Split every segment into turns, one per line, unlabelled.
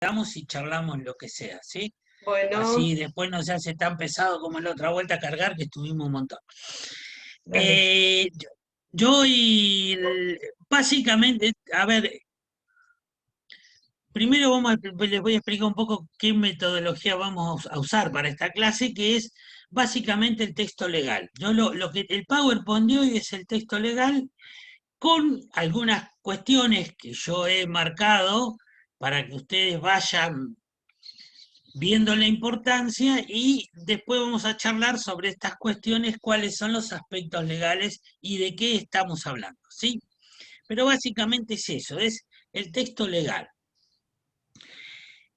damos y charlamos lo que sea, ¿sí?
Bueno,
Así después no se hace tan pesado como en la otra vuelta a cargar, que estuvimos un montón.
dale.
Yo básicamente, a ver, primero les voy a explicar un poco qué metodología vamos a usar para esta clase, que es básicamente el texto legal. El PowerPoint de hoy es el texto legal con algunas cuestiones que yo he marcado para que ustedes vayan viendo la importancia y después vamos a charlar sobre estas cuestiones, cuáles son los aspectos legales y de qué estamos hablando, ¿sí? Pero básicamente es eso, es el texto legal.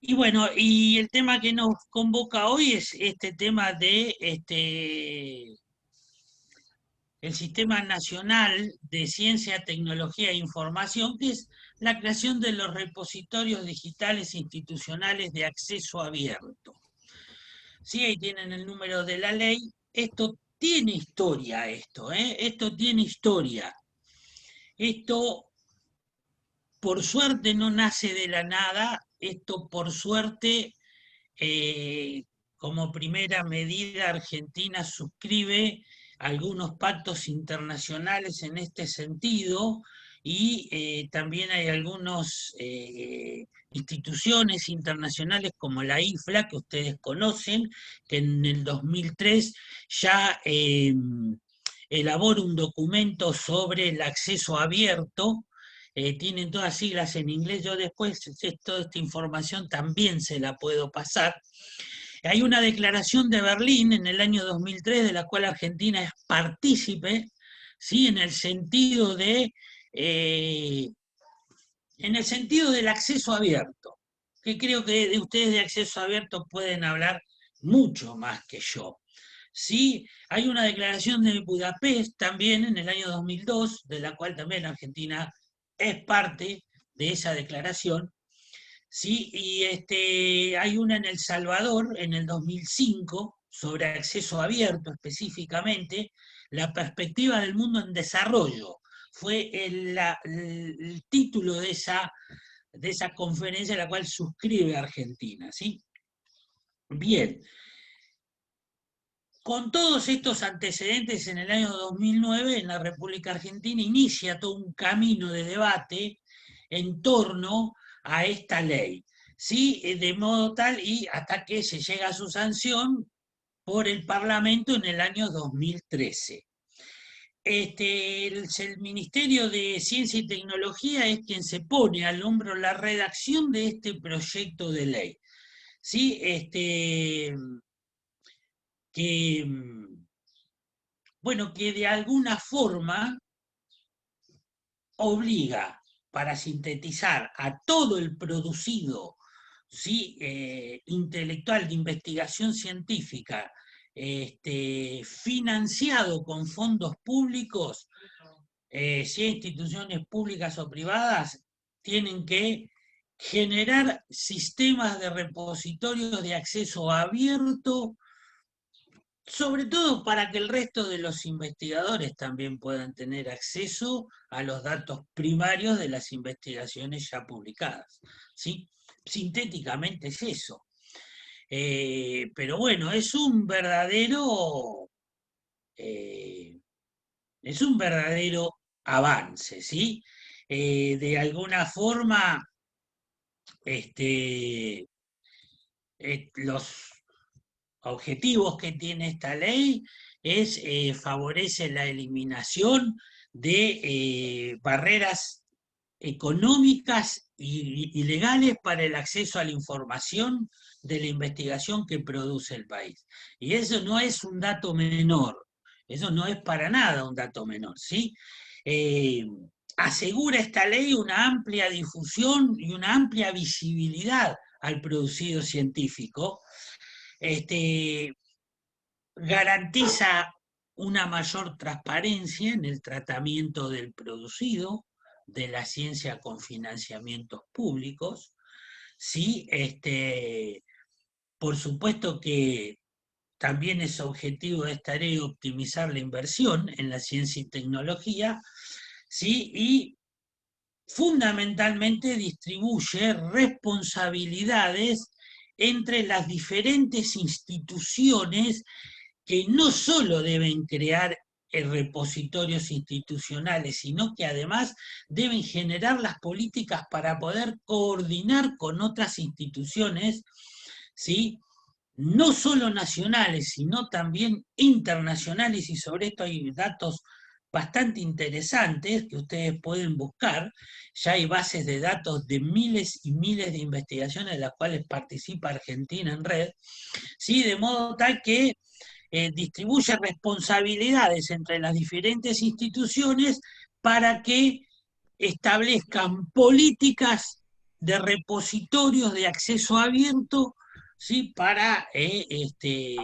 Y bueno, y el tema que nos convoca hoy es este tema de el Sistema Nacional de Ciencia, Tecnología e Información, que es la creación de los repositorios digitales institucionales de acceso abierto. Sí, ahí tienen el número de la ley. Esto tiene historia, ¿eh? Esto tiene historia. Esto, por suerte, no nace de la nada. Esto, por suerte, eh, como primera medida, Argentina suscribe algunos pactos internacionales en este sentido y también hay algunas instituciones internacionales como la IFLA, que ustedes conocen, que en el 2003 ya elabora un documento sobre el acceso abierto. Tienen todas siglas en inglés, yo después toda esta información también se la puedo pasar. Hay una declaración de Berlín en el año 2003 de la cual Argentina es partícipe, ¿sí? Eh, en el sentido del acceso abierto, que creo que de ustedes de acceso abierto pueden hablar mucho más que yo. Sí, hay una declaración de Budapest también en el año 2002, de la cual también Argentina es parte de esa declaración. Sí, y hay una en El Salvador en el 2005 sobre acceso abierto específicamente, la perspectiva del mundo en desarrollo. Fue el título de esa conferencia a la cual suscribe Argentina. ¿Sí? Bien, con todos estos antecedentes, en el año 2009, en la República Argentina inicia todo un camino de debate en torno a esta ley, ¿sí? De modo tal y hasta que se llega a su sanción por el Parlamento en el año 2013. El Ministerio de Ciencia y Tecnología es quien se pone al hombro la redacción de este proyecto de ley. ¿Sí? Que bueno, que de alguna forma obliga, para sintetizar, a todo el producido, ¿sí? Intelectual de investigación científica, financiado con fondos públicos, si instituciones públicas o privadas, tienen que generar sistemas de repositorios de acceso abierto, sobre todo para que el resto de los investigadores también puedan tener acceso a los datos primarios de las investigaciones ya publicadas. ¿Sí? Sintéticamente es eso. Pero bueno, eh, es un verdadero avance, ¿sí? De alguna forma, este, los objetivos que tiene esta ley es favorece la eliminación de barreras económicas y legales para el acceso a la información de la investigación que produce el país. Y eso no es un dato menor, eso no es para nada un dato menor, ¿sí? Eh, Asegura esta ley una amplia difusión y una amplia visibilidad al producido científico, este, garantiza una mayor transparencia en el tratamiento del producido, de la ciencia con financiamientos públicos. Sí, por supuesto que también es objetivo de esta ley optimizar la inversión en la ciencia y tecnología, ¿sí? Y fundamentalmente distribuye responsabilidades entre las diferentes instituciones que no solo deben crear repositorios institucionales, sino que además deben generar las políticas para poder coordinar con otras instituciones, ¿sí? No solo nacionales, sino también internacionales, y sobre esto hay datos bastante interesantes que ustedes pueden buscar. Ya hay bases de datos de miles y miles de investigaciones de las cuales participa Argentina en red, ¿sí? De modo tal que distribuye responsabilidades entre las diferentes instituciones para que establezcan políticas de repositorios de acceso abierto, ¿sí? Para, de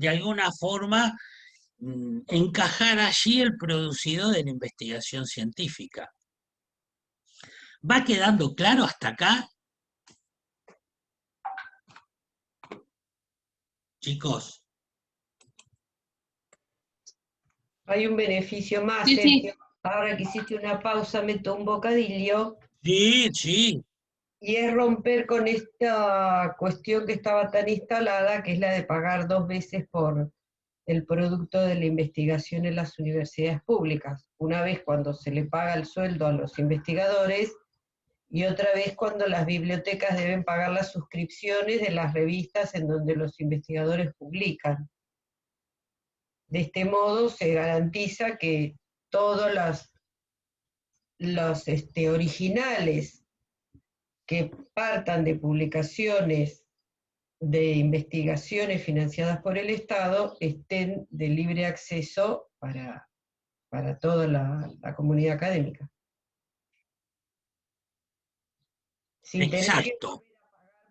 alguna forma, encajar allí el producido de la investigación científica. ¿Va quedando claro hasta acá? Chicos.
Hay un beneficio más,
Sí,
Sergio.
sí.
Ahora que hiciste una pausa, meto un bocadillo.
Sí, sí.
Y es romper con esta cuestión que estaba tan instalada, que es la de pagar 2 veces por el producto de la investigación en las universidades públicas. Una vez cuando se le paga el sueldo a los investigadores y otra vez cuando las bibliotecas deben pagar las suscripciones de las revistas en donde los investigadores publican. De este modo se garantiza que todos los originales que partan de publicaciones de investigaciones financiadas por el Estado estén de libre acceso para toda la comunidad académica. Sin tener que
Exacto.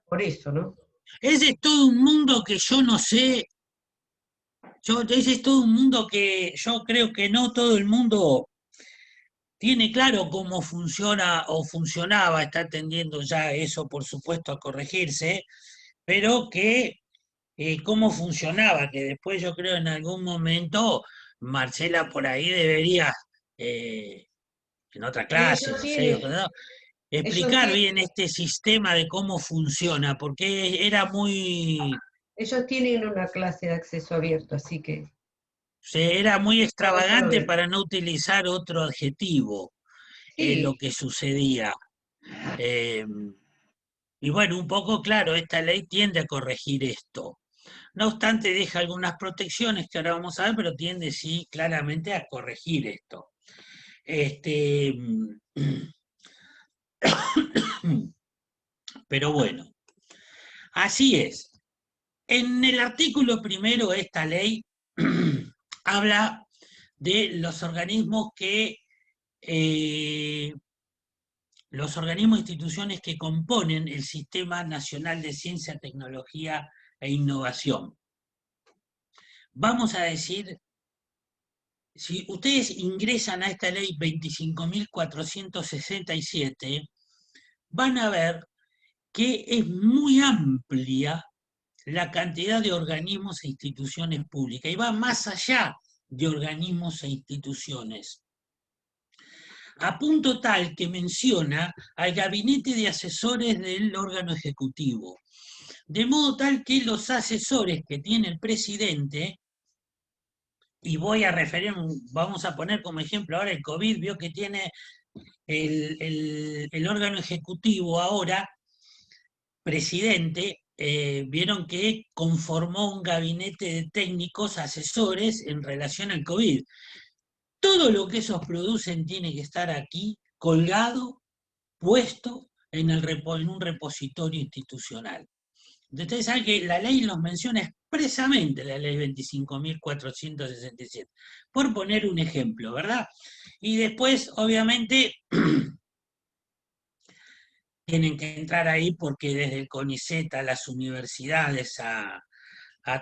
por eso, ¿no?
Ese es todo un mundo que yo no sé, ese es todo un mundo que yo creo que no todo el mundo tiene claro cómo funciona o funcionaba, está tendiendo ya eso, por supuesto, a corregirse, pero que cómo funcionaba, que después yo creo en algún momento Marcela por ahí debería, en otra
Y
clase, no sé, ¿no?
ellos
Explicar
tienen,
bien este sistema de cómo funciona, porque era
ellos tienen una clase de acceso abierto, así que
era muy
vamos a
extravagante
ver.
para no utilizar otro adjetivo en lo
Sí,
que sucedía. Eh, y bueno, un poco claro, esta ley tiende a corregir esto. No obstante, deja algunas protecciones que ahora vamos a ver, pero tiende sí claramente a corregir esto. Este, pero bueno, así es. En el artículo primero de esta ley habla de los organismos e instituciones que componen el Sistema Nacional de Ciencia, Tecnología e Innovación. Vamos a decir, si ustedes ingresan a esta ley 25.467, van a ver que es muy amplia la cantidad de organismos e instituciones públicas y va más allá de organismos e instituciones, a punto tal que menciona al gabinete de asesores del órgano ejecutivo, de modo tal que los asesores que tiene el presidente, y voy a referir, vamos a poner como ejemplo ahora el COVID, vio que tiene el órgano ejecutivo ahora, presidente, vieron que conformó un gabinete de técnicos asesores en relación al COVID. Todo lo que esos producen tiene que estar aquí colgado, puesto en un repositorio institucional. Ustedes saben que la ley los menciona expresamente, la ley 25.467, por poner un ejemplo, ¿verdad? Y después, obviamente, tienen que entrar ahí porque desde el CONICET a las universidades, a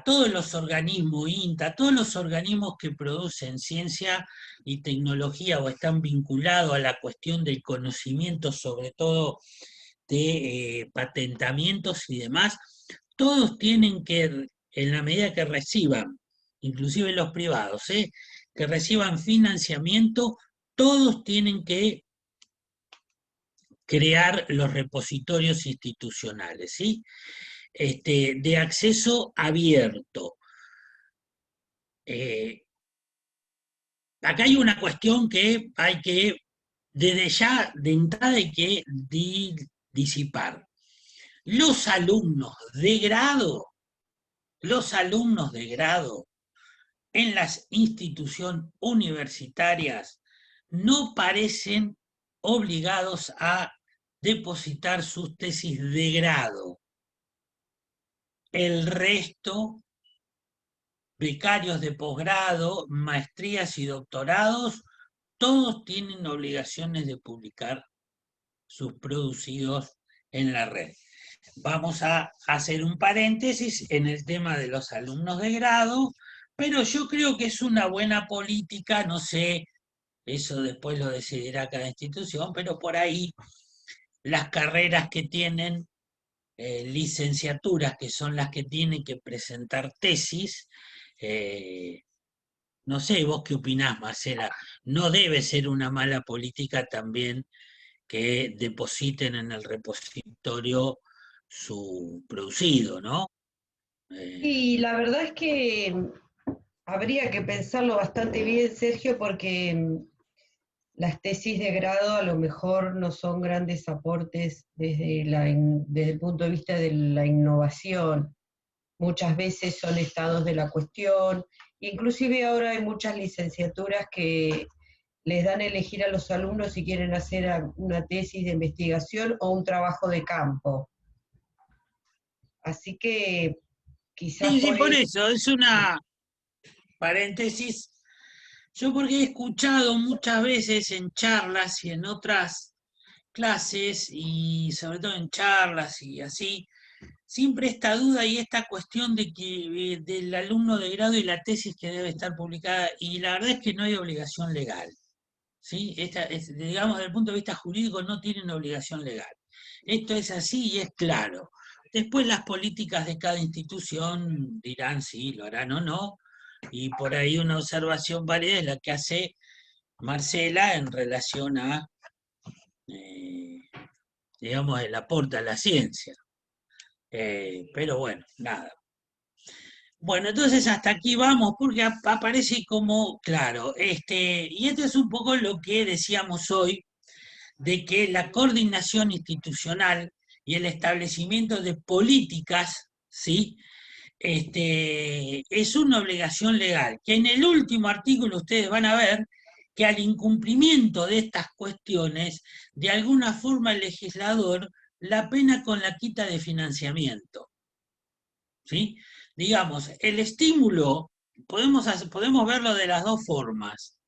todos los organismos, INTA, a todos los organismos que producen ciencia y tecnología o están vinculados a la cuestión del conocimiento, sobre todo de patentamientos y demás, todos tienen que, en la medida que reciban, inclusive los privados, que reciban financiamiento, todos tienen que crear los repositorios institucionales, ¿sí? De acceso abierto. Acá hay una cuestión que hay que, desde ya, de entrada hay que disipar. Los alumnos de grado, los alumnos de grado en las instituciones universitarias no parecen obligados a depositar sus tesis de grado. El resto, becarios de posgrado, maestrías y doctorados, todos tienen obligaciones de publicar sus producidos en la red. Vamos a hacer un paréntesis en el tema de los alumnos de grado, pero yo creo que es una buena política, no sé, eso después lo decidirá cada institución, pero por ahí las carreras que tienen licenciaturas, que son las que tienen que presentar tesis, no sé, vos qué opinás, Marcela, no debe ser una mala política también que depositen en el repositorio su producido, ¿no?
Y la verdad es que habría que pensarlo bastante bien, Sergio, porque las tesis de grado a lo mejor no son grandes aportes desde el punto de vista de la innovación. Muchas veces son estados de la cuestión, inclusive ahora hay muchas licenciaturas que les dan a elegir a los alumnos si quieren hacer una tesis de investigación o un trabajo de campo. Así que quizás
Sí, sí,
por
por
eso.
eso, es una paréntesis. Yo porque he escuchado muchas veces en charlas y en otras clases, y sobre todo en charlas y así, siempre esta duda y esta cuestión de que del alumno de grado y la tesis que debe estar publicada, y la verdad es que no hay obligación legal, ¿sí? Digamos, desde el punto de vista jurídico no tienen obligación legal. Esto es así y es claro. Después las políticas de cada institución dirán si lo harán o no, y por ahí una observación válida es la que hace Marcela en relación a, eh, digamos, el aporte a la ciencia. Pero bueno, nada. Bueno, entonces hasta aquí vamos porque aparece como, claro, y esto es un poco lo que decíamos hoy, de que la coordinación institucional y el establecimiento de políticas, ¿sí? Es una obligación legal, que en el último artículo ustedes van a ver que al incumplimiento de estas cuestiones, de alguna forma el legislador la pena con la quita de financiamiento, ¿sí? Digamos, el estímulo, podemos verlo de las dos formas.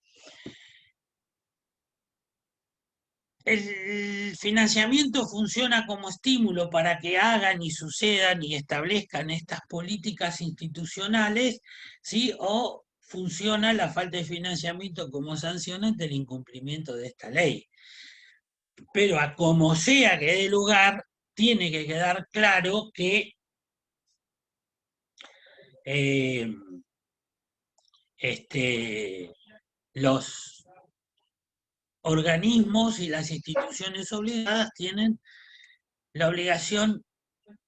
El financiamiento funciona como estímulo para que hagan y sucedan y establezcan estas políticas institucionales, ¿sí? O funciona la falta de financiamiento como sanción ante el incumplimiento de esta ley. Pero a como sea que dé lugar, tiene que quedar claro que eh, los organismos y las instituciones obligadas tienen la obligación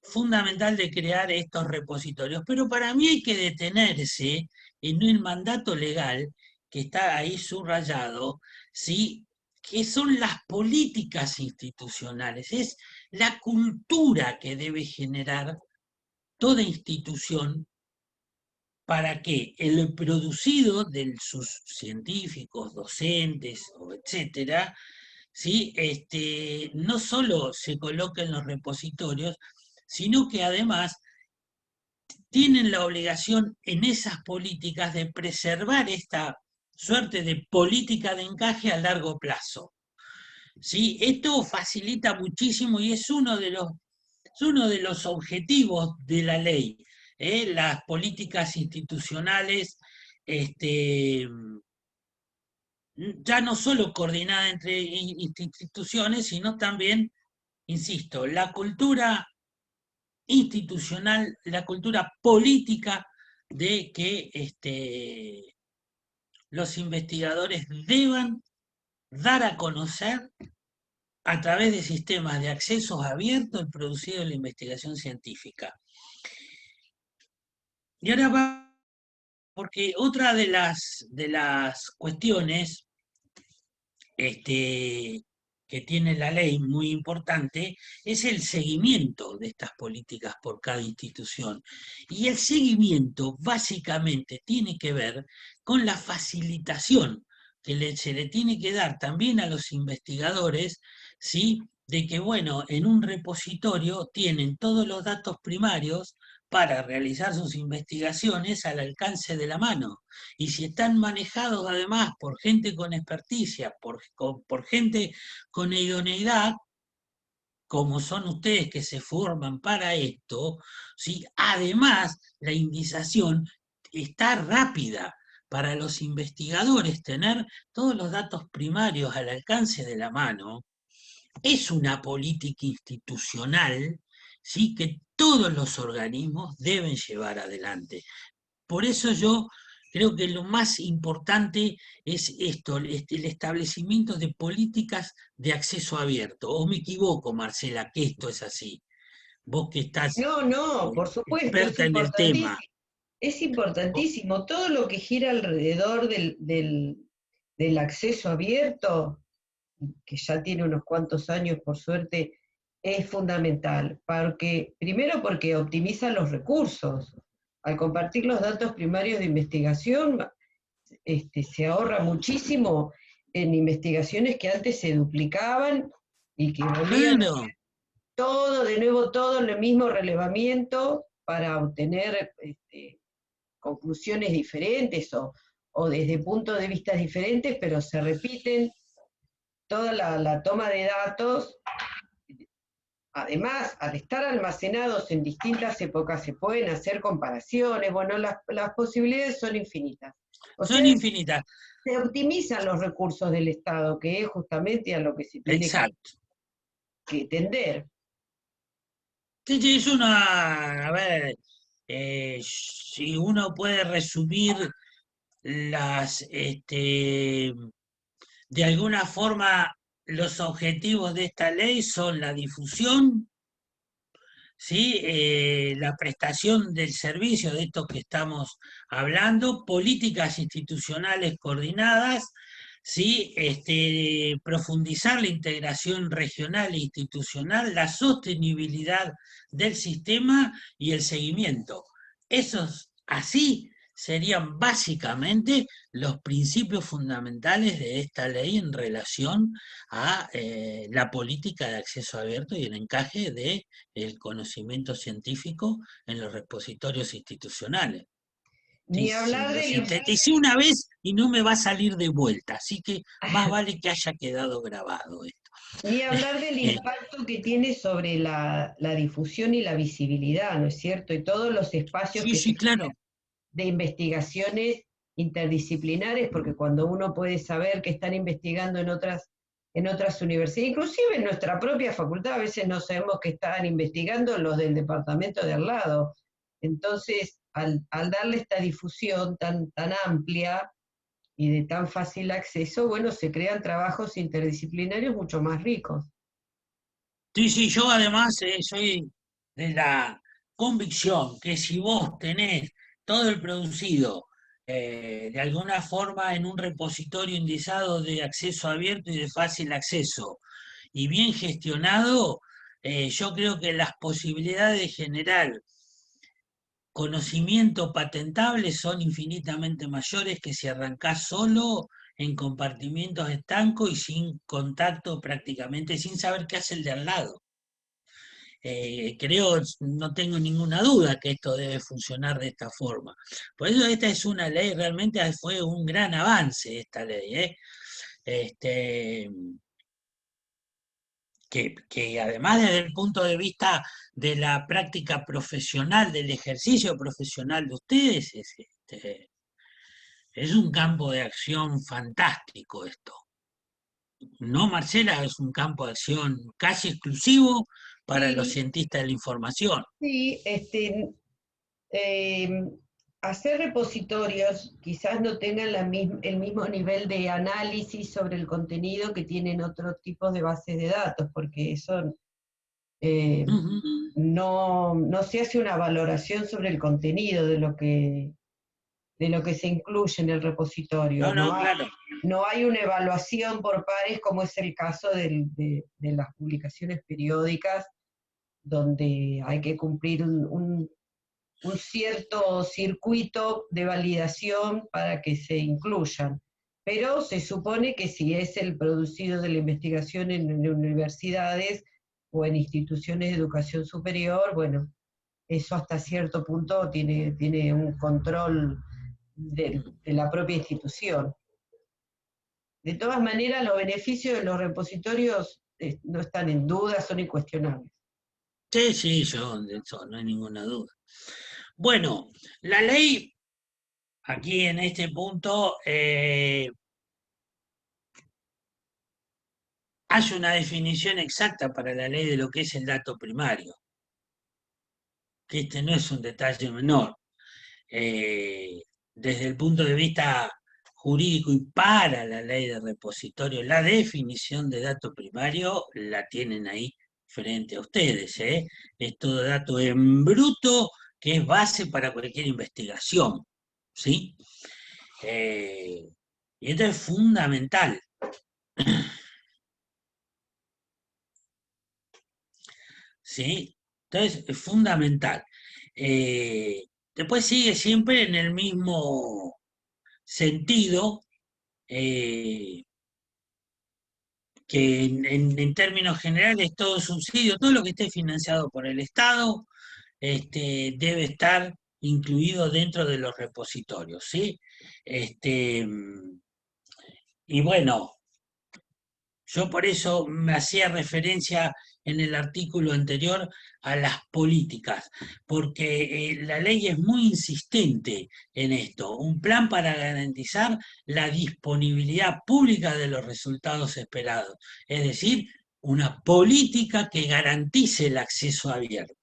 fundamental de crear estos repositorios. Pero para mí hay que detenerse en el mandato legal que está ahí subrayado, ¿sí? Que son las políticas institucionales, es la cultura que debe generar toda institución para que el producido de sus científicos, docentes, etcétera, ¿sí? No solo se coloque en los repositorios, sino que además tienen la obligación en esas políticas de preservar esta suerte de política de encaje a largo plazo. ¿Sí? Esto facilita muchísimo y es uno de los objetivos de la ley. Las políticas institucionales, ya no solo coordinada entre instituciones, sino también, insisto, la cultura institucional, la cultura política de que los investigadores deban dar a conocer a través de sistemas de accesos abiertos el producido de la investigación científica. Y ahora va, porque otra de las cuestiones que tiene la ley muy importante es el seguimiento de estas políticas por cada institución. Y el seguimiento básicamente tiene que ver con la facilitación que se le tiene que dar también a los investigadores, ¿sí? De que, bueno, en un repositorio tienen todos los datos primarios para realizar sus investigaciones al alcance de la mano. Y si están manejados además por gente con experticia, por gente con idoneidad, como son ustedes que se forman para esto, ¿sí? Además la indización está rápida para los investigadores. Tener todos los datos primarios al alcance de la mano es una política institucional, ¿sí? Que todos los organismos deben llevar adelante. Por eso yo creo que lo más importante es esto, el establecimiento de políticas de acceso abierto. ¿O me equivoco, Marcela, que esto es así? Vos que estás
No, no, por supuesto, es
experta en el tema.
importantísimo. Es importantísimo. Todo lo que gira alrededor del acceso abierto, que ya tiene unos cuantos años, por suerte, es fundamental. Primero porque optimiza los recursos. Al compartir los datos primarios de investigación, se ahorra muchísimo en investigaciones que antes se duplicaban y que volvían a
Claro,
todo, de nuevo todo en el mismo relevamiento para obtener conclusiones diferentes o desde puntos de vista diferentes, pero se repiten toda la toma de datos. Además, al estar almacenados en distintas épocas, se pueden hacer comparaciones, bueno, las posibilidades son infinitas. O
son
sea,
infinitas.
se optimizan los recursos del Estado, que es justamente a lo que se tiene
Exacto.
que tender.
Sí, sí, es una, a ver, si uno puede resumir las, de alguna forma, los objetivos de esta ley son la difusión, ¿sí? La prestación del servicio de estos que estamos hablando, políticas institucionales coordinadas, ¿sí? Profundizar la integración regional e institucional, la sostenibilidad del sistema y el seguimiento. Esos así serían básicamente los principios fundamentales de esta ley en relación a la política de acceso abierto y el encaje de el conocimiento científico en los repositorios institucionales. Sí,
Ni
sí,
hablar
lo
del,
sinteticé una vez y no me va a salir de vuelta, así que más vale que haya quedado grabado esto.
ni hablar del impacto que tiene sobre la difusión y la visibilidad, ¿no es cierto? Y todos los espacios
Sí,
que
sí,
se
claro.
de investigaciones interdisciplinares, porque cuando uno puede saber que están investigando en otras universidades, inclusive en nuestra propia facultad, a veces no sabemos que están investigando los del departamento de al lado. Entonces, al darle esta difusión tan amplia y de tan fácil acceso, bueno, se crean trabajos interdisciplinarios mucho más ricos.
Sí, sí, yo además soy de la convicción que si vos tenés todo el producido de alguna forma en un repositorio indizado de acceso abierto y de fácil acceso y bien gestionado, yo creo que las posibilidades de generar conocimiento patentable son infinitamente mayores que si arrancás solo en compartimientos estancos y sin contacto prácticamente, sin saber qué hace el de al lado. Creo, no tengo ninguna duda que esto debe funcionar de esta forma. Por eso esta es una ley, realmente fue un gran avance esta ley, ¿eh? Este, que además desde el punto de vista de la práctica profesional, del ejercicio profesional de ustedes, es un campo de acción fantástico esto. No, Marcela, es un campo de acción casi exclusivo para los
Sí,
cientistas de la información.
sí, eh, hacer repositorios quizás no tengan el mismo nivel de análisis sobre el contenido que tienen otros tipos de bases de datos, porque eso
Ujú.
no se hace una valoración sobre el contenido de lo que se incluye en el repositorio.
No, no, claro.
No hay una evaluación por pares como es el caso de las publicaciones periódicas, donde hay que cumplir un cierto circuito de validación para que se incluyan. Pero se supone que si es el producido de la investigación en universidades o en instituciones de educación superior, bueno, eso hasta cierto punto tiene un control de la propia institución. De todas maneras, los beneficios de los repositorios no están en duda, son incuestionables.
Sí, sí, yo de eso no hay ninguna duda. Bueno, la ley, aquí en este punto, hace una definición exacta para la ley de lo que es el dato primario, que este no es un detalle menor. Desde el punto de vista jurídico y para la ley de repositorio, la definición de dato primario la tienen ahí frente a ustedes, ¿eh? Es todo dato en bruto que es base para cualquier investigación, ¿sí? Y esto es fundamental, ¿sí? Entonces, es fundamental. Después sigue siempre en el mismo sentido, eh, que en términos generales todo subsidio, todo lo que esté financiado por el Estado, debe estar incluido dentro de los repositorios, ¿sí? Este, y bueno, yo por eso me hacía referencia en el artículo anterior a las políticas, porque la ley es muy insistente en esto, un plan para garantizar la disponibilidad pública de los resultados esperados, es decir, una política que garantice el acceso abierto.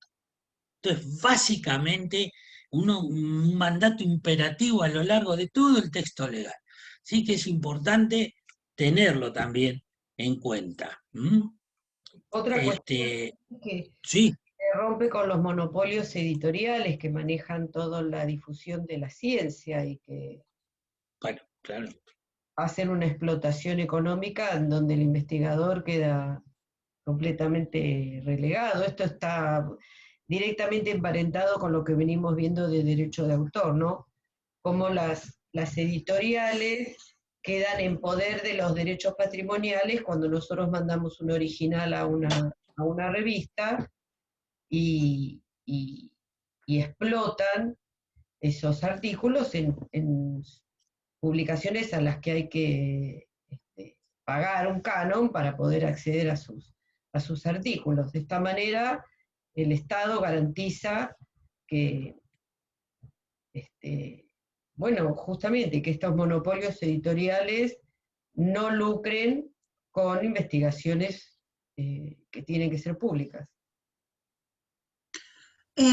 Entonces, básicamente, un mandato imperativo a lo largo de todo el texto legal. Sí que es importante tenerlo también en cuenta. ¿Mm?
Otra cuestión
Este,
es que
sí,
se rompe con los monopolios editoriales que manejan toda la difusión de la ciencia y que
bueno, claro.
hacen una explotación económica en donde el investigador queda completamente relegado. Esto está directamente emparentado con lo que venimos viendo de derecho de autor, ¿no? Cómo las editoriales quedan en poder de los derechos patrimoniales cuando nosotros mandamos un original a una revista y, y explotan esos artículos en publicaciones a las que hay que pagar un canon para poder acceder a sus artículos. De esta manera, el Estado garantiza que, bueno, justamente que estos monopolios editoriales no lucren con investigaciones que tienen que ser públicas.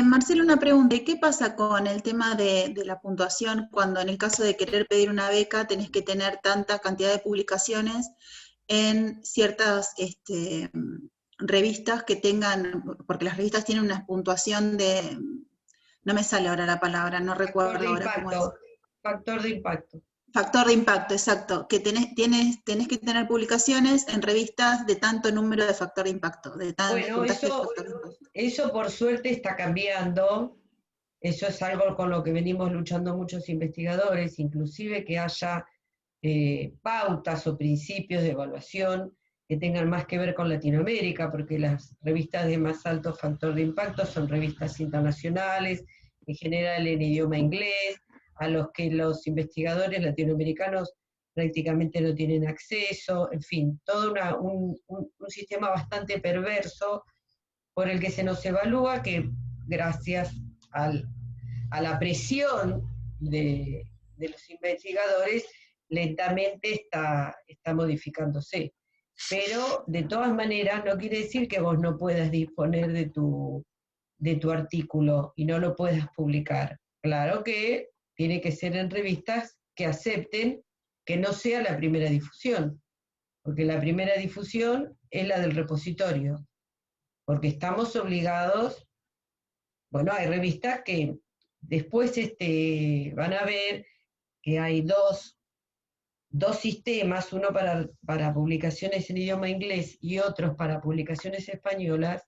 Marcelo, una pregunta. ¿Y qué pasa con el tema de la puntuación cuando en el caso de querer pedir una beca tenés que tener tanta cantidad de publicaciones en ciertas revistas que tengan, porque las revistas tienen una puntuación de, no me sale ahora la palabra, no recuerdo ahora cómo es.
Factor de impacto.
Factor de impacto, exacto, que tenés que tener publicaciones en revistas de tanto número de factor de impacto,
Bueno, eso por suerte está cambiando, eso es algo con lo que venimos luchando muchos investigadores, inclusive que haya pautas o principios de evaluación que tengan más que ver con Latinoamérica, porque las revistas de más alto factor de impacto son revistas internacionales, en general en idioma inglés, a los que los investigadores latinoamericanos prácticamente no tienen acceso, en fin, todo un sistema bastante perverso por el que se nos evalúa que gracias a la presión de los investigadores lentamente está modificándose. Pero de todas maneras no quiere decir que vos no puedas disponer de tu artículo y no lo puedas publicar. Claro que tiene que ser en revistas que acepten que no sea la primera difusión, porque la primera difusión es la del repositorio, porque estamos obligados, bueno, hay revistas que después van a ver que hay dos sistemas, uno para publicaciones en idioma inglés y otros para publicaciones españolas.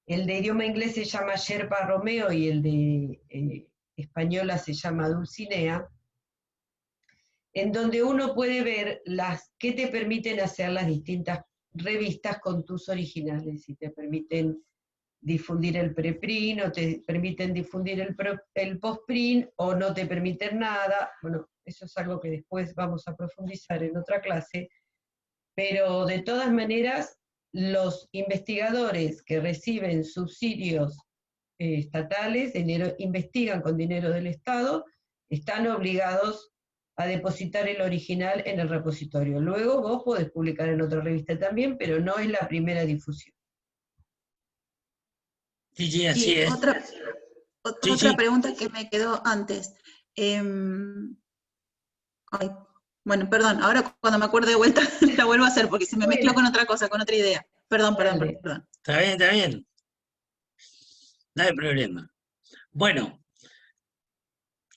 El de idioma inglés se llama Sherpa Romeo y el de española se llama Dulcinea, en donde uno puede ver qué te permiten hacer las distintas revistas con tus originales, si te permiten difundir el preprint, o te permiten difundir el postprint, o no te permiten nada. Bueno, eso es algo que después vamos a profundizar en otra clase, pero de todas maneras, los investigadores que reciben subsidios estatales, investigan con dinero del Estado, están obligados a depositar el original en el repositorio. Luego vos podés publicar en otra revista también, pero no es la primera difusión.
Sí, sí, así es.
Otra pregunta que me quedó antes. Bueno, perdón, ahora cuando me acuerdo de vuelta la vuelvo a hacer porque se me mezcló con otra cosa, con otra idea. Perdón.
Está bien. No hay problema. Bueno,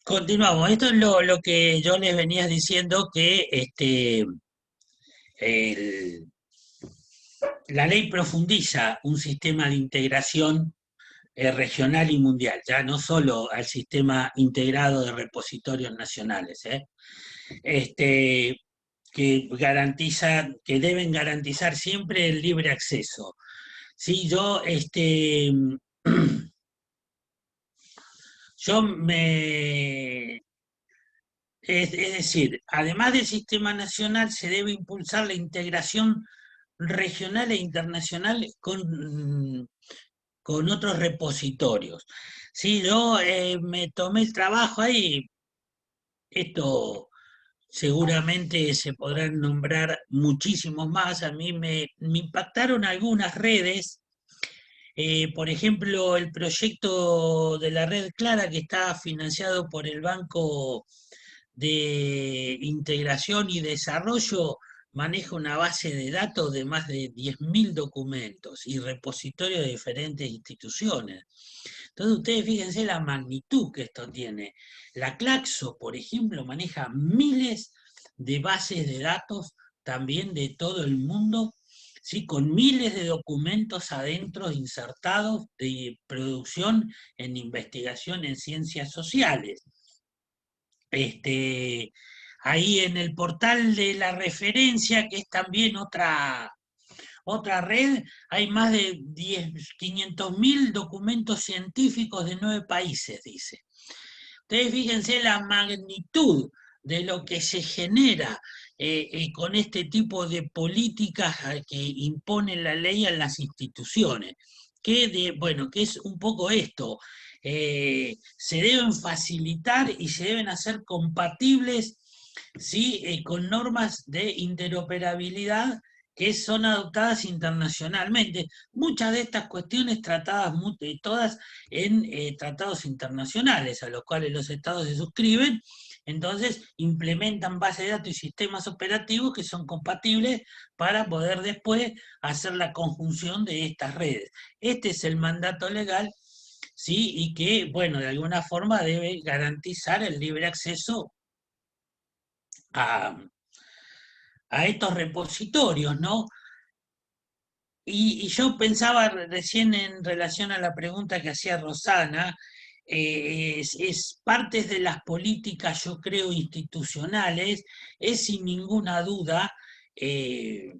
continuamos. Esto es lo que yo les venía diciendo, que la ley profundiza un sistema de integración regional y mundial, ya no solo al sistema integrado de repositorios nacionales, que deben garantizar siempre el libre acceso. Sí, es decir, además del sistema nacional, se debe impulsar la integración regional e internacional con otros repositorios. Sí, yo me tomé el trabajo ahí, esto seguramente se podrán nombrar muchísimos más. A mí me impactaron algunas redes, por ejemplo, el proyecto de la Red Clara, que está financiado por el Banco de Integración y Desarrollo, maneja una base de datos de más de 10.000 documentos y repositorios de diferentes instituciones. Entonces ustedes fíjense la magnitud que esto tiene. La Claxo, por ejemplo, maneja miles de bases de datos también de todo el mundo, ¿sí? Con miles de documentos adentro insertados de producción en investigación en ciencias sociales. Ahí en el portal de la referencia, que es también otra red, hay más de 500.000 documentos científicos de 9 países, dice. Ustedes fíjense la magnitud de lo que se genera con este tipo de políticas que impone la ley a las instituciones. Que es un poco esto. Se deben facilitar y se deben hacer compatibles, ¿sí? Con normas de interoperabilidad que son adoptadas internacionalmente. Muchas de estas cuestiones tratadas todas en tratados internacionales, a los cuales los estados se suscriben, entonces implementan bases de datos y sistemas operativos que son compatibles para poder después hacer la conjunción de estas redes. Este es el mandato legal, ¿sí? Y que, bueno, de alguna forma debe garantizar el libre acceso a estos repositorios, ¿no? Y yo pensaba recién en relación a la pregunta que hacía Rosana, es parte de las políticas, yo creo, institucionales, es sin ninguna duda, de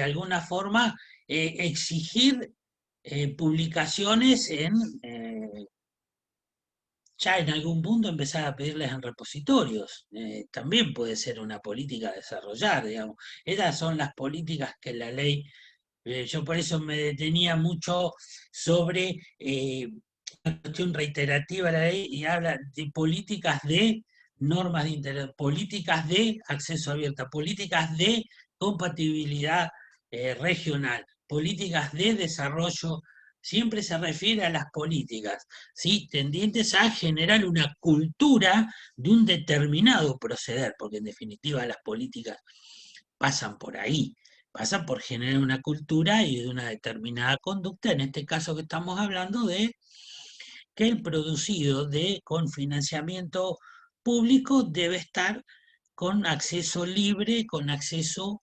alguna forma, exigir publicaciones ya en algún punto empezar a pedirles en repositorios. También puede ser una política a desarrollar, digamos. Esas son las políticas que la ley, yo por eso me detenía mucho sobre la cuestión reiterativa de la ley, y habla de políticas de normas de interés, políticas de acceso abierto, políticas de compatibilidad regional, políticas de desarrollo siempre se refiere a las políticas, ¿sí? Tendientes a generar una cultura de un determinado proceder, porque en definitiva las políticas pasan por ahí, pasan por generar una cultura y de una determinada conducta, en este caso que estamos hablando de que el producido con financiamiento público debe estar con acceso libre, con acceso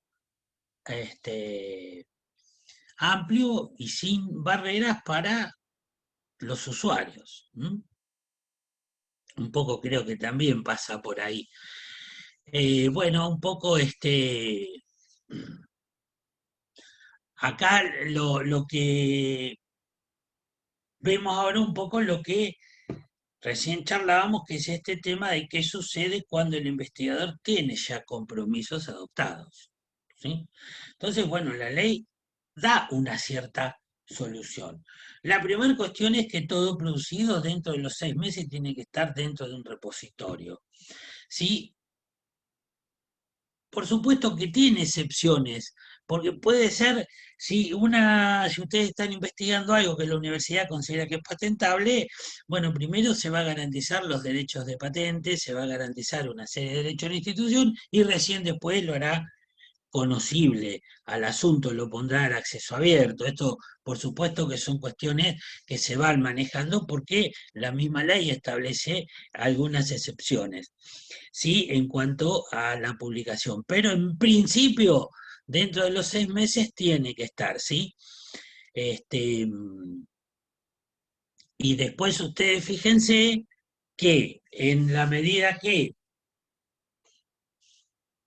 amplio y sin barreras para los usuarios. Un poco creo que también pasa por ahí. Bueno, un poco acá lo que vemos ahora un poco lo que recién charlábamos, que es este tema de qué sucede cuando el investigador tiene ya compromisos adoptados. ¿Sí? Entonces, bueno, la ley da una cierta solución. La primera cuestión es que todo producido dentro de los 6 meses tiene que estar dentro de un repositorio. ¿Sí? Por supuesto que tiene excepciones, porque puede ser, si ustedes están investigando algo que la universidad considera que es patentable, bueno, primero se va a garantizar los derechos de patente, se va a garantizar una serie de derechos de la institución y recién después lo hará conocible al asunto, lo pondrá al acceso abierto. Esto, por supuesto, que son cuestiones que se van manejando porque la misma ley establece algunas excepciones, ¿sí? En cuanto a la publicación. Pero en principio, dentro de los 6 meses tiene que estar, ¿sí? Y después ustedes fíjense que en la medida que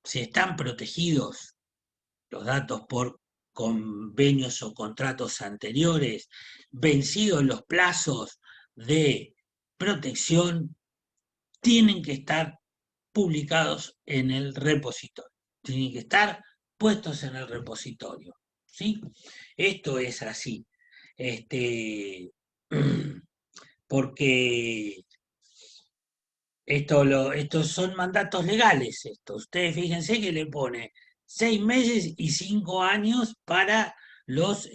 se están protegidos los datos por convenios o contratos anteriores, vencidos los plazos de protección, tienen que estar publicados en el repositorio, tienen que estar puestos en el repositorio, ¿sí? Esto es así, porque estos son mandatos legales, ustedes fíjense que le pone 6 meses y 5 años para los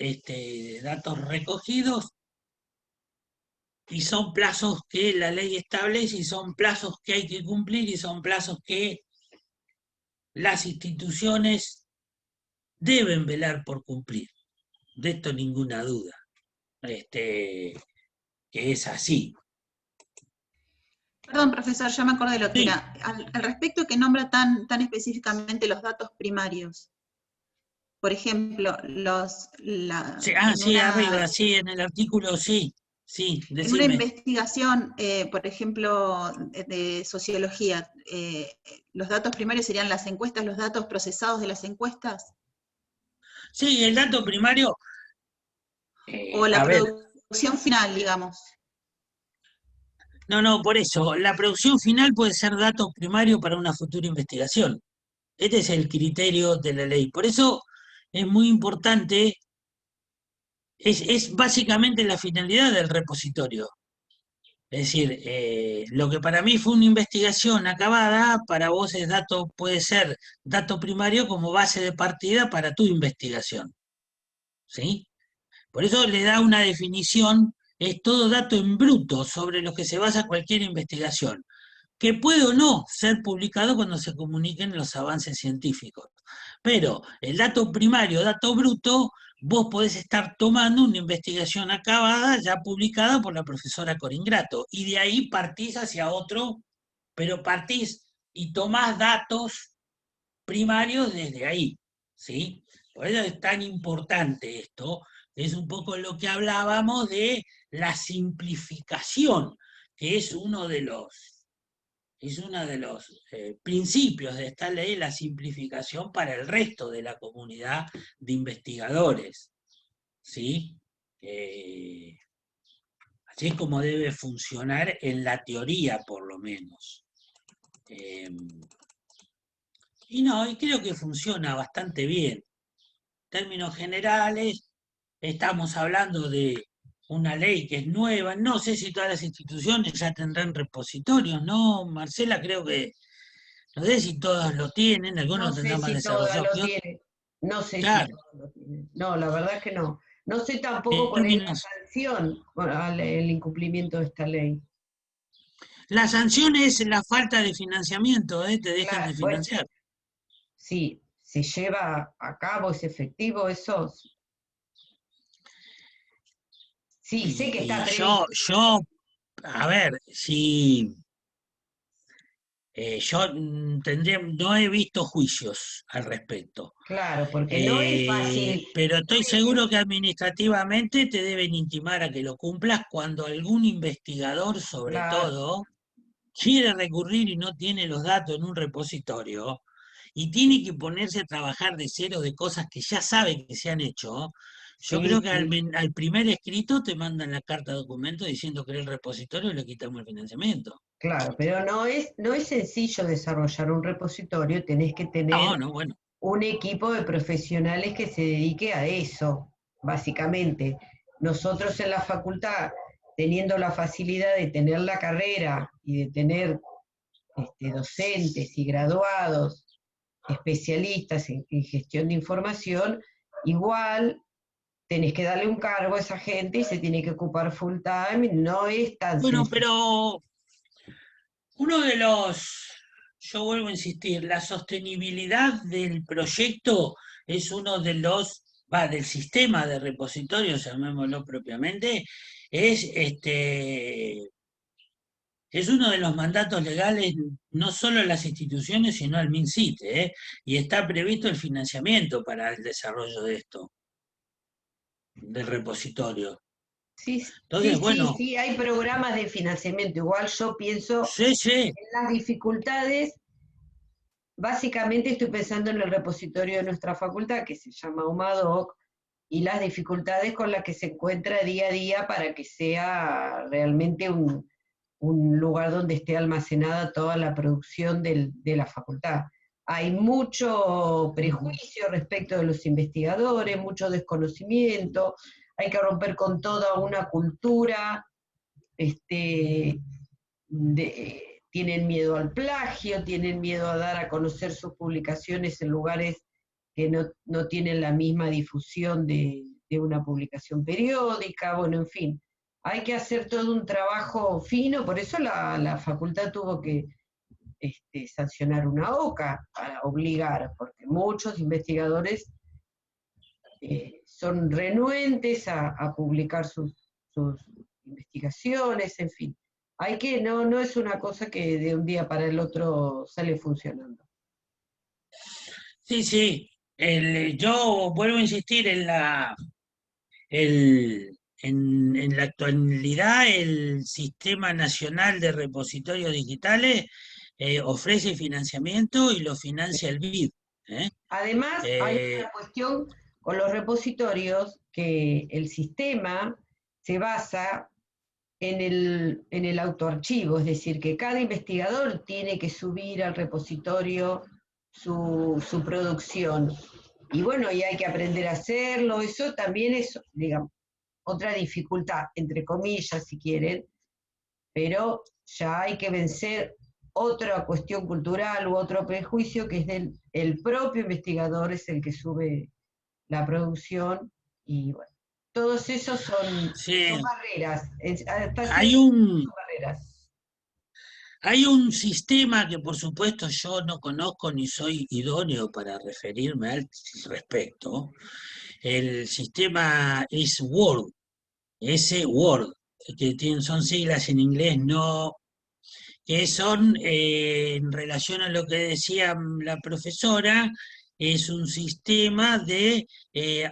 datos recogidos, y son plazos que la ley establece y son plazos que hay que cumplir y son plazos que las instituciones deben velar por cumplir. De esto ninguna duda, que es así.
Perdón, profesor, ya me acordé de lo que
Sí.
era. Al respecto que nombra tan específicamente los datos primarios. Por ejemplo,
Sí,
en
arriba, sí, en el artículo, sí,
una
decime.
investigación, por ejemplo, de sociología, los datos primarios serían las encuestas, los datos procesados de las encuestas.
Sí, el dato primario.
O la
A ver,
producción final, digamos.
no, por eso, la producción final puede ser dato primario para una futura investigación. Este es el criterio de la ley. Por eso es muy importante, es básicamente la finalidad del repositorio. Es decir, lo que para mí fue una investigación acabada, para vos puede ser dato primario como base de partida para tu investigación. ¿Sí? Por eso le da una definición, es todo dato en bruto sobre los que se basa cualquier investigación, que puede o no ser publicado cuando se comuniquen los avances científicos. Pero el dato primario, dato bruto, vos podés estar tomando una investigación acabada, ya publicada por la profesora Coringrato, y de ahí partís hacia otro, pero partís y tomás datos primarios desde ahí, ¿sí? Por eso es tan importante esto, es un poco lo que hablábamos de la simplificación, que es uno de los principios de esta ley, la simplificación para el resto de la comunidad de investigadores. ¿Sí? Así es como debe funcionar en la teoría, por lo menos. Y creo que funciona bastante bien. En términos generales, estamos hablando de una ley que es nueva. No sé si todas las instituciones ya tendrán repositorios, ¿no? Marcela, creo que, no sé si todos lo tienen, algunos
No sé
tendrán más
si todas
desarrollados
lo
que otros.
tienen. No sé si
Claro,
todas lo tienen. No, la verdad es que no. No sé tampoco cuál es la
términos.
sanción al el incumplimiento de esta ley.
La sanción es la falta de financiamiento, te dejan
Claro,
de
bueno,
financiar.
si se lleva a cabo, es efectivo eso. Sí, sé que
Y
está previsto.
a ver, si yo no he visto juicios al respecto.
Claro, porque no es fácil.
Pero estoy seguro que administrativamente te deben intimar a que lo cumplas cuando algún investigador, sobre
Claro,
todo, quiere recurrir y no tiene los datos en un repositorio y tiene que ponerse a trabajar de cero de cosas que ya sabe que se han hecho. Yo
sí,
creo que
sí,
al primer escrito te mandan la carta de documento diciendo que era el repositorio y le quitamos el financiamiento.
claro, pero no es sencillo desarrollar un repositorio, tenés que
No,
tener
no, bueno.
un equipo de profesionales que se dedique a eso, básicamente. Nosotros en la facultad, teniendo la facilidad de tener la carrera y de tener docentes y graduados, especialistas en gestión de información, igual tenés que darle un cargo a esa gente y se tiene que ocupar full time, no es tan
Bueno,
sencillo.
pero uno de los, yo vuelvo a insistir, la sostenibilidad del proyecto es uno de del sistema de repositorios, llamémoslo propiamente, es es uno de los mandatos legales, no solo en las instituciones, sino al MinSIT, y está previsto el financiamiento para el desarrollo de esto, del repositorio.
Sí, sí,
Entonces,
sí,
bueno,
sí, hay programas de financiamiento. Igual yo pienso
sí, sí,
en las dificultades. Básicamente estoy pensando en el repositorio de nuestra facultad, que se llama UMADOC, y las dificultades con las que se encuentra día a día para que sea realmente un lugar donde esté almacenada toda la producción de la facultad. Hay mucho prejuicio respecto de los investigadores, mucho desconocimiento, hay que romper con toda una cultura este, tienen miedo al plagio, tienen miedo a dar a conocer sus publicaciones en lugares que no tienen la misma difusión de una publicación periódica, bueno, en fin, hay que hacer todo un trabajo fino, por eso la facultad tuvo que sancionar una OCA para obligar, porque muchos investigadores son renuentes a publicar sus investigaciones, en fin. No es una cosa que de un día para el otro sale funcionando.
sí, sí. Yo vuelvo a insistir en la actualidad el Sistema Nacional de Repositorios Digitales ofrece financiamiento y lo financia el BID. ¿eh?
Además, hay
Eh,
una cuestión con los repositorios que el sistema se basa en el autoarchivo, es decir, que cada investigador tiene que subir al repositorio su producción. Y bueno, y hay que aprender a hacerlo, eso también es, digamos, otra dificultad, entre comillas, si quieren, pero ya hay que vencer otra cuestión cultural u otro prejuicio que es el propio investigador es el que sube la producción y bueno, todos esos son
sí,
barreras, hasta
hay
cierto punto
un,
son barreras.
hay un sistema que por supuesto yo no conozco ni soy idóneo para referirme al respecto. El sistema es Word, Word, que son siglas en inglés, no, que son, en relación a lo que decía la profesora, es un sistema de eh,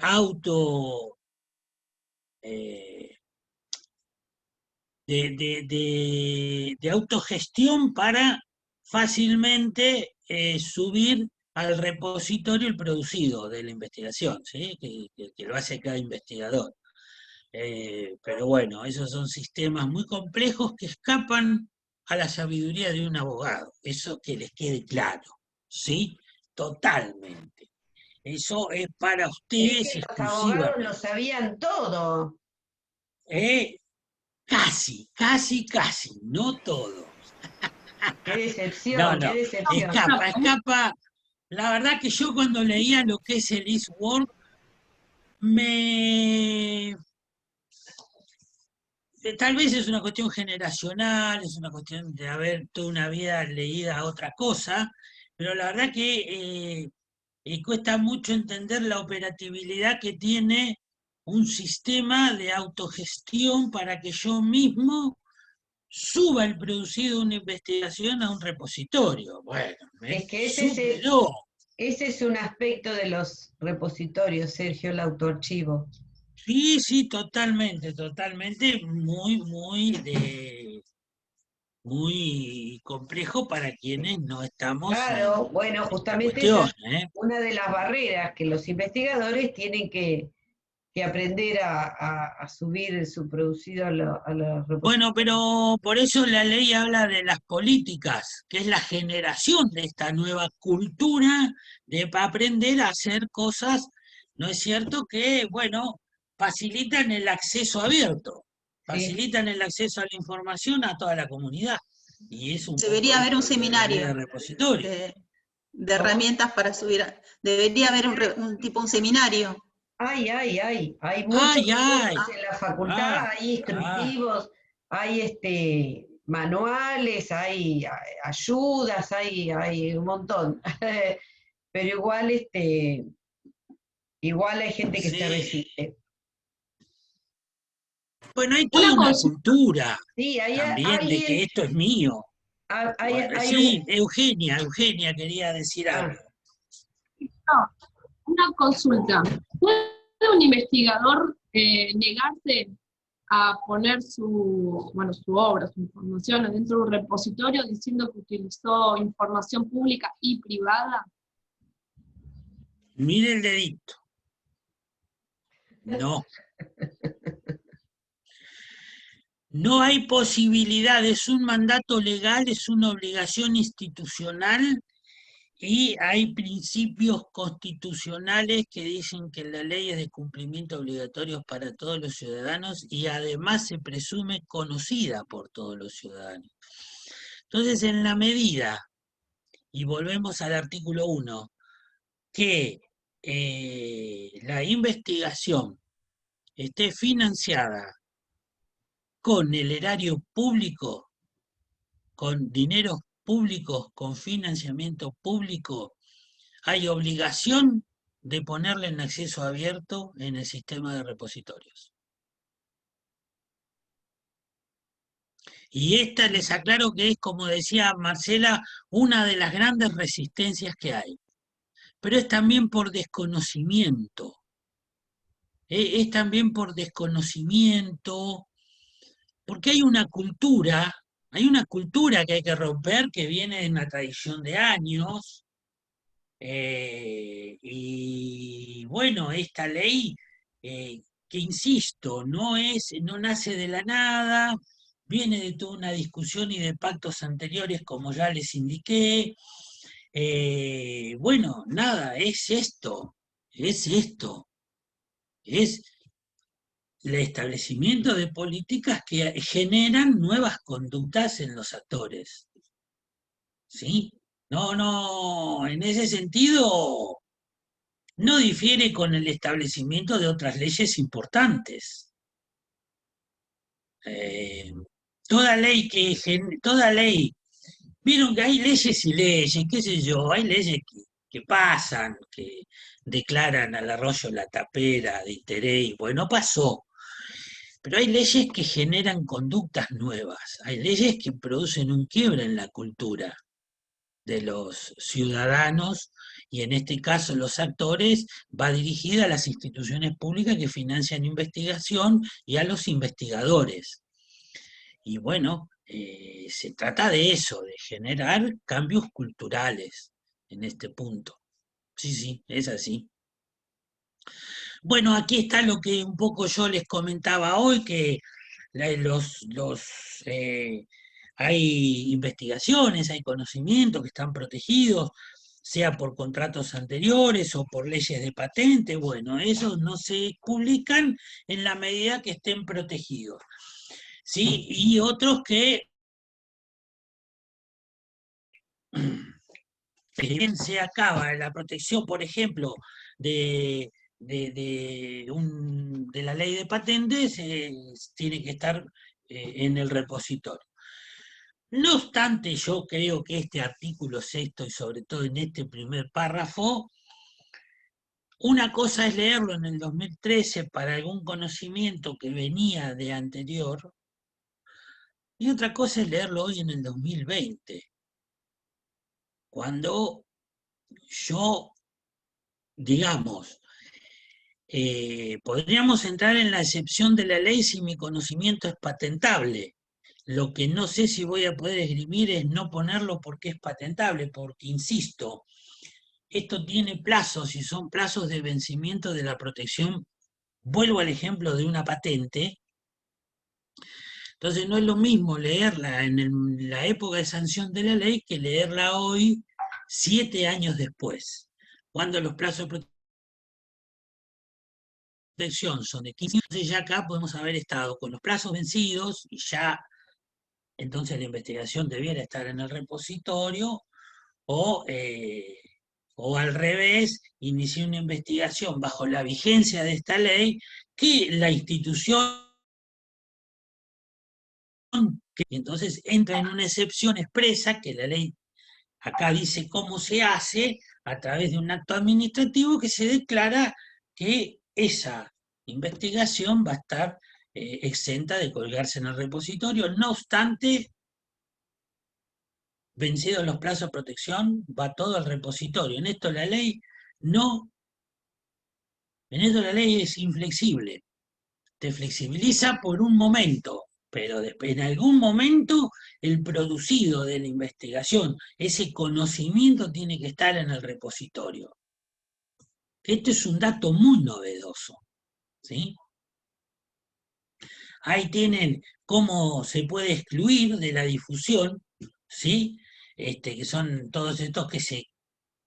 de autogestión para fácilmente subir al repositorio el producido de la investigación, ¿sí? Que lo hace cada investigador. Pero bueno, esos son sistemas muy complejos que escapan a la sabiduría de un abogado. Eso que les quede claro, ¿sí? Totalmente. Eso es para
Es
ustedes
que los abogados lo
exclusivamente.
sabían todo.
Eh, Casi, casi, casi, no todo. No,
Qué
no,
decepción.
escapa. La verdad que yo cuando leía lo que es el Eastward, Tal vez es una cuestión generacional, es una cuestión de haber toda una vida leída a otra cosa, pero la verdad que cuesta mucho entender la operatividad que tiene un sistema de autogestión para que yo mismo suba el producido de una investigación a un repositorio. Bueno,
Es que
súbelo.
ese es un aspecto de los repositorios, Sergio, el autoarchivo.
Sí, sí, totalmente, totalmente, muy complejo para quienes no estamos
Claro,
en
bueno,
esta
justamente esa
cuestión,
es
¿eh?
una de las barreras que los investigadores tienen que aprender a subir su producido a los
Bueno,
repositorios.
pero por eso la ley habla de las políticas, que es la generación de esta nueva cultura de aprender a hacer cosas, ¿no es cierto? Que, bueno, facilitan el acceso abierto,
Sí.
facilitan el acceso a la información a toda la comunidad. Y es un poco
Debería haber un
esto de la ley de
seminario
repositorio.
de, de
¿Cómo?
herramientas para subir. Debería haber un tipo, un seminario.
Hay muchos
¡Ay, ay!
cursos en la facultad,
Ah,
hay
ah.
instructivos, hay manuales, hay ayudas, hay un montón. Pero igual, igual hay gente que se
Sí.
resiste.
Bueno, hay
Una
toda una
consulta.
cultura
Sí,
también de que esto es mío.
hay
Sí, Eugenia quería decir
ah,
algo.
No, una consulta. ¿Puede un investigador negarse a poner su obra, su información dentro de un repositorio diciendo que utilizó información pública y privada?
Mire el dedito. No. No hay posibilidad, es un mandato legal, es una obligación institucional y hay principios constitucionales que dicen que la ley es de cumplimiento obligatorio para todos los ciudadanos y además se presume conocida por todos los ciudadanos. Entonces, en la medida, y volvemos al artículo 1, que la investigación esté financiada con el erario público, con dineros públicos, con financiamiento público, hay obligación de ponerla en acceso abierto en el sistema de repositorios. Y esta les aclaro que es, como decía Marcela, una de las grandes resistencias que hay. Pero es también por desconocimiento. Es también por desconocimiento, porque hay una cultura que hay que romper que viene de una tradición de años, y bueno, esta ley, que insisto, no nace de la nada, viene de toda una discusión y de pactos anteriores, como ya les indiqué. Bueno, nada, es el establecimiento de políticas que generan nuevas conductas en los actores. ¿Sí? No, en ese sentido no difiere con el establecimiento de otras leyes importantes. Eh, toda ley, vieron que hay leyes y leyes, qué sé yo, hay leyes que pasan, que declaran al arroyo la tapera de interés, y bueno, pasó. Pero hay leyes que generan conductas nuevas, hay leyes que producen un quiebre en la cultura de los ciudadanos y en este caso los actores, va dirigida a las instituciones públicas que financian investigación y a los investigadores. Y bueno, se trata de eso, de generar cambios culturales en este punto. Sí, sí, es así. Bueno, aquí está lo que un poco yo les comentaba hoy, que hay investigaciones, hay conocimientos que están protegidos, sea por contratos anteriores o por leyes de patente. Bueno, esos no se publican en la medida que estén protegidos. ¿Sí? Y otros que bien se acaba la protección, por ejemplo, de de la ley de patentes tiene que estar en el repositorio. No obstante, yo creo que este artículo 6º, y sobre todo en este primer párrafo, una cosa es leerlo en el 2013 para algún conocimiento que venía de anterior, y otra cosa es leerlo hoy en el 2020, cuando yo, digamos, podríamos entrar en la excepción de la ley si mi conocimiento es patentable. Lo que no sé si voy a poder esgrimir es no ponerlo porque es patentable, porque, insisto, esto tiene plazos y son plazos de vencimiento de la protección. Vuelvo al ejemplo de una patente. Entonces no es lo mismo leerla en la época de sanción de la ley que leerla hoy, 7 años después, cuando los plazos de protección son de 15 años. Entonces ya acá podemos haber estado con los plazos vencidos y ya entonces la investigación debiera estar en el repositorio, o al revés, inicié una investigación bajo la vigencia de esta ley que la institución, que entonces entra en una excepción expresa que la ley acá dice cómo se hace a través de un acto administrativo que se declara que esa investigación va a estar exenta de colgarse en el repositorio. No obstante, vencidos los plazos de protección, va todo al repositorio. En esto la ley es inflexible. Te flexibiliza por un momento, pero en algún momento el producido de la investigación, ese conocimiento tiene que estar en el repositorio. Esto es un dato muy novedoso, ¿sí? Ahí tienen cómo se puede excluir de la difusión, ¿sí? Que son todos estos que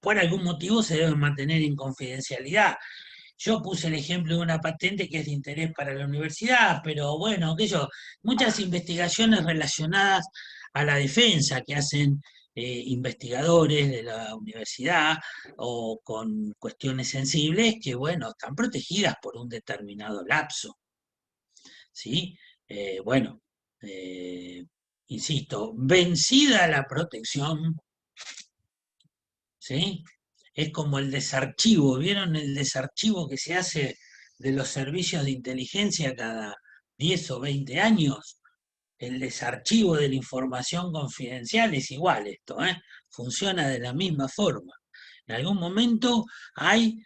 por algún motivo se deben mantener en confidencialidad. Yo puse el ejemplo de una patente que es de interés para la universidad, pero bueno, muchas investigaciones relacionadas a la defensa que hacen investigadores de la universidad o con cuestiones sensibles que, bueno, están protegidas por un determinado lapso. ¿Sí? Bueno, insisto, vencida la protección, ¿sí? Es como el desarchivo, ¿vieron el desarchivo que se hace de los servicios de inteligencia cada 10 o 20 años? El desarchivo de la información confidencial es igual esto, ¿eh? Funciona de la misma forma. En algún momento hay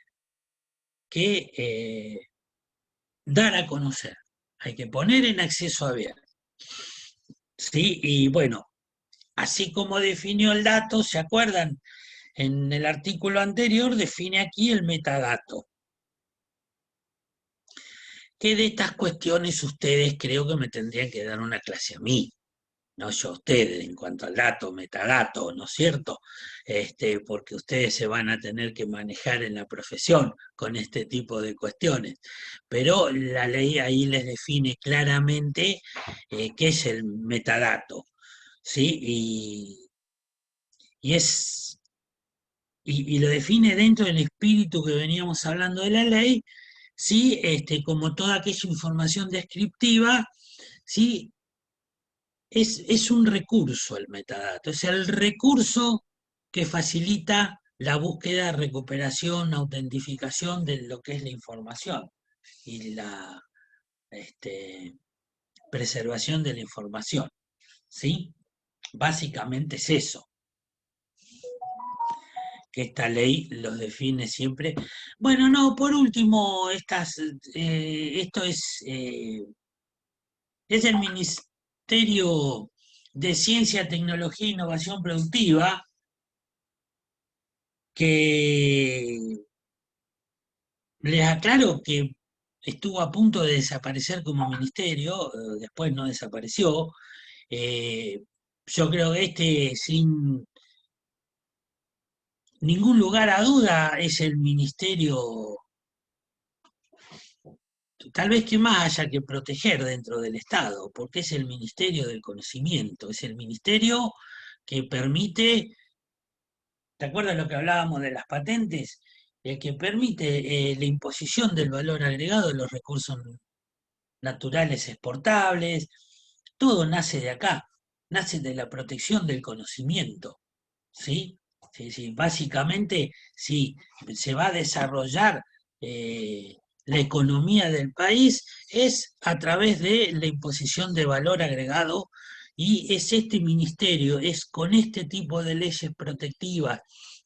que dar a conocer, hay que poner en acceso abierto. ¿Sí? Y bueno, así como definió el dato, ¿se acuerdan? En el artículo anterior define aquí el metadato. Que de estas cuestiones ustedes creo que me tendrían que dar una clase a mí, no yo a ustedes, en cuanto al dato, metadato, ¿no es cierto? Porque ustedes se van a tener que manejar en la profesión con este tipo de cuestiones. Pero la ley ahí les define claramente qué es el metadato, ¿sí? Y lo define dentro del espíritu que veníamos hablando de la ley, ¿sí? Como toda aquella información descriptiva, ¿sí? Es un recurso el metadato, es el recurso que facilita la búsqueda, recuperación, autentificación de lo que es la información y la preservación de la información, ¿sí? Básicamente es eso, que esta ley los define siempre. Bueno, no, por último, esto es el Ministerio de Ciencia, Tecnología e Innovación Productiva, que les aclaro que estuvo a punto de desaparecer como ministerio, después no desapareció. Yo creo que sin ningún lugar a duda, es el ministerio, tal vez que más haya que proteger dentro del Estado, porque es el ministerio del conocimiento, es el ministerio que permite, ¿te acuerdas lo que hablábamos de las patentes? el que permite la imposición del valor agregado de los recursos naturales exportables. Todo nace de acá, nace de la protección del conocimiento, ¿sí? Sí, básicamente, si se va a desarrollar la economía del país, es a través de la imposición de valor agregado, y es este ministerio, es con este tipo de leyes protectivas,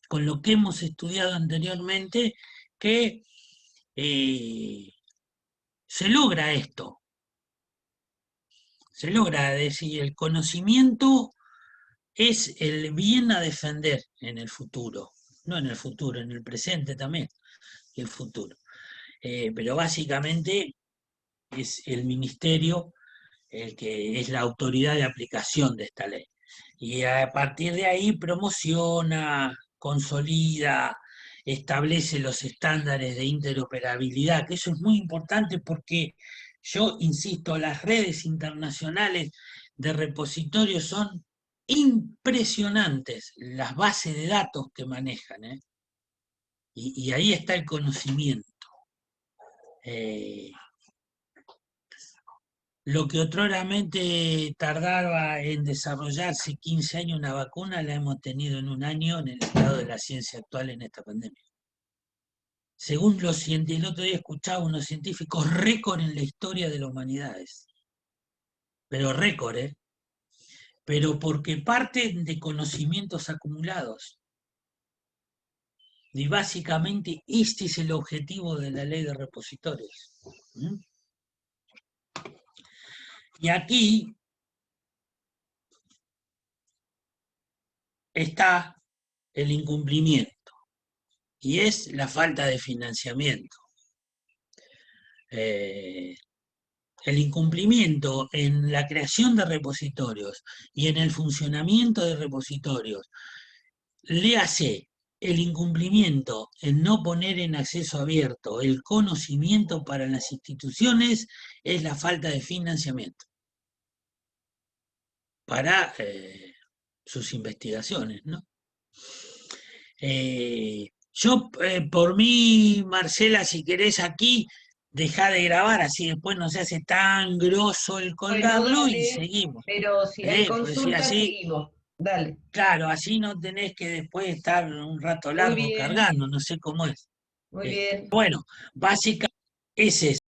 con lo que hemos estudiado anteriormente, que se logra esto. Se logra decir, el conocimiento es el bien a defender en el futuro, no en el futuro, en el presente también, y el futuro. Pero básicamente es el ministerio el que es la autoridad de aplicación de esta ley. Y a partir de ahí promociona, consolida, establece los estándares de interoperabilidad, que eso es muy importante porque yo insisto, las redes internacionales de repositorios son impresionantes, las bases de datos que manejan, ¿eh? Y ahí está el conocimiento. Lo que otroramente tardaba en desarrollarse 15 años una vacuna, la hemos tenido en un año en el estado de la ciencia actual en esta pandemia. Según los científicos, el otro día escuchaba unos científicos récord en la historia de las humanidades. Pero récord, ¿eh? Pero porque parten de conocimientos acumulados. Y básicamente este es el objetivo de la ley de repositorios. ¿Mm? Y aquí está el incumplimiento, y es la falta de financiamiento. El incumplimiento en la creación de repositorios y en el funcionamiento de repositorios, léase el incumplimiento en no poner en acceso abierto el conocimiento para las instituciones, es la falta de financiamiento para sus investigaciones, ¿no? Yo, por mí, Marcela, si querés aquí, dejá de grabar, así después no se hace tan grosso el colgarlo,
Bueno,
y
dale,
seguimos.
pero si hay
Pues sí,
consultas,
así,
seguimos. Dale.
claro, así no tenés que después estar un rato
Muy
largo
bien,
cargando, no sé cómo es.
muy bien.
Bueno, básicamente es eso.